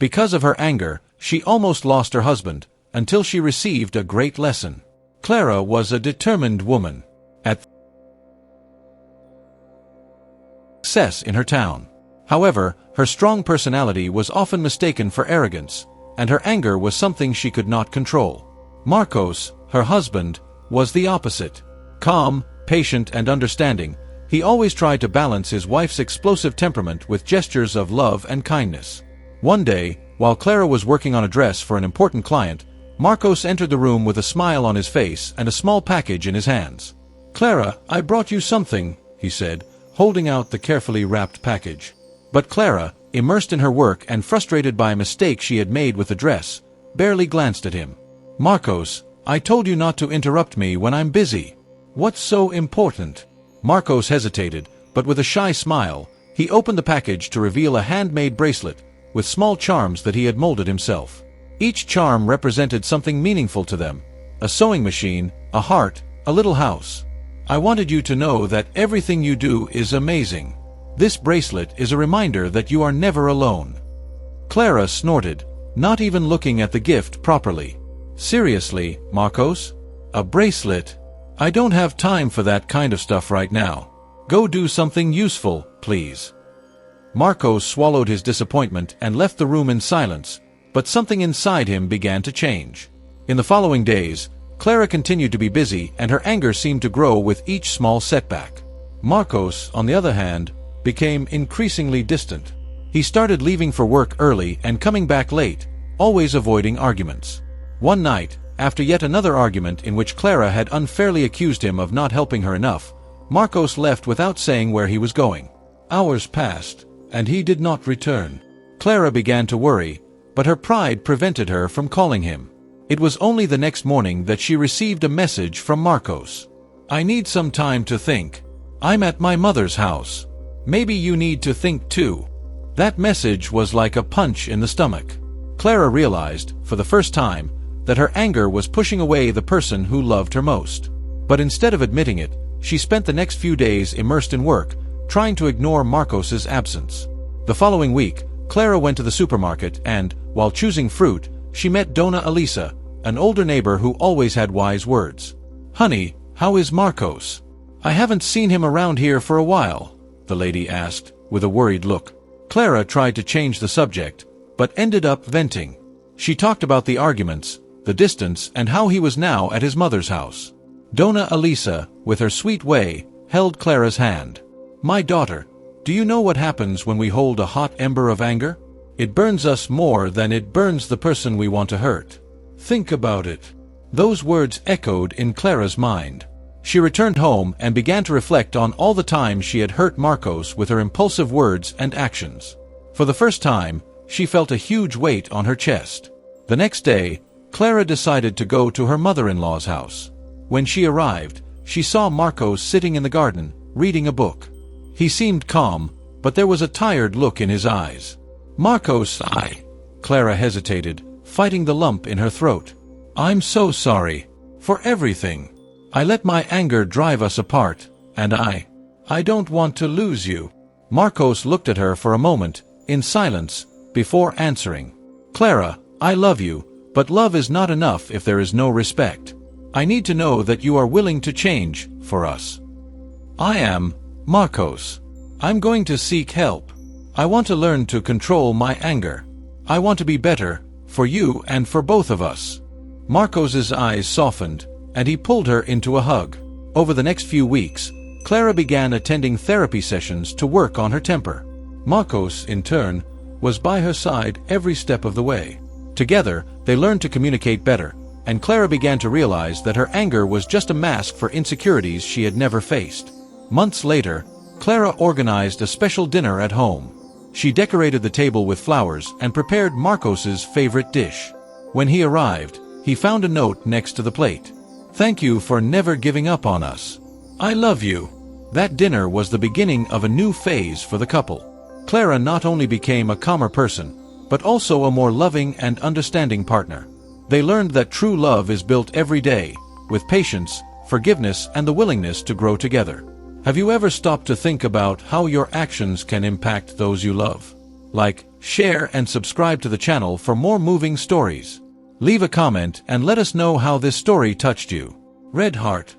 Because of her anger, she almost lost her husband, until she received a great lesson. Clara was a determined woman. At success in her town. However, her strong personality was often mistaken for arrogance, and her anger was something she could not control. Marcos, her husband, was the opposite. Calm, patient, and understanding, he always tried to balance his wife's explosive temperament with gestures of love and kindness. One day, while Clara was working on a dress for an important client, Marcos entered the room with a smile on his face and a small package in his hands. "Clara, I brought you something," he said, holding out the carefully wrapped package. But Clara, immersed in her work and frustrated by a mistake she had made with the dress, barely glanced at him. "Marcos, I told you not to interrupt me when I'm busy. What's so important?" Marcos hesitated, but with a shy smile, he opened the package to reveal a handmade bracelet with small charms that he had molded himself. Each charm represented something meaningful to them: a sewing machine, a heart, a little house. "I wanted you to know that everything you do is amazing. This bracelet is a reminder that you are never alone." Clara snorted, not even looking at the gift properly. "Seriously, Marcos? A bracelet? I don't have time for that kind of stuff right now. Go do something useful, please." Marcos swallowed his disappointment and left the room in silence, but something inside him began to change. In the following days, Clara continued to be busy and her anger seemed to grow with each small setback. Marcos, on the other hand, became increasingly distant. He started leaving for work early and coming back late, always avoiding arguments. One night, after yet another argument in which Clara had unfairly accused him of not helping her enough, Marcos left without saying where he was going. Hours passed, and he did not return. Clara began to worry, but her pride prevented her from calling him. It was only the next morning that she received a message from Marcos. "I need some time to think. I'm at my mother's house. Maybe you need to think too." That message was like a punch in the stomach. Clara realized, for the first time, that her anger was pushing away the person who loved her most. But instead of admitting it, she spent the next few days immersed in work, trying to ignore Marcos's absence. The following week, Clara went to the supermarket and, while choosing fruit, she met Dona Elisa, an older neighbor who always had wise words. "Honey, how is Marcos? I haven't seen him around here for a while," the lady asked, with a worried look. Clara tried to change the subject, but ended up venting. She talked about the arguments, the distance, and how he was now at his mother's house. Dona Elisa, with her sweet way, held Clara's hand. "My daughter, do you know what happens when we hold a hot ember of anger? It burns us more than it burns the person we want to hurt. Think about it." Those words echoed in Clara's mind. She returned home and began to reflect on all the times she had hurt Marcos with her impulsive words and actions. For the first time, she felt a huge weight on her chest. The next day, Clara decided to go to her mother-in-law's house. When she arrived, she saw Marcos sitting in the garden, reading a book. He seemed calm, but there was a tired look in his eyes. "Marcos, Clara hesitated, fighting the lump in her throat. "I'm so sorry. For everything. I let my anger drive us apart, and I don't want to lose you." Marcos looked at her for a moment, in silence, before answering. "Clara, I love you, but love is not enough if there is no respect. I need to know that you are willing to change, for us." "I am, Marcos. I'm going to seek help. I want to learn to control my anger. I want to be better, for you and for both of us." Marcos's eyes softened, and he pulled her into a hug. Over the next few weeks, Clara began attending therapy sessions to work on her temper. Marcos, in turn, was by her side every step of the way. Together, they learned to communicate better, and Clara began to realize that her anger was just a mask for insecurities she had never faced. Months later, Clara organized a special dinner at home. She decorated the table with flowers and prepared Marcos's favorite dish. When he arrived, he found a note next to the plate. "Thank you for never giving up on us. I love you." That dinner was the beginning of a new phase for the couple. Clara not only became a calmer person, but also a more loving and understanding partner. They learned that true love is built every day, with patience, forgiveness, and the willingness to grow together. Have you ever stopped to think about how your actions can impact those you love? Like, share and subscribe to the channel for more moving stories. Leave a comment and let us know how this story touched you. Red Heart.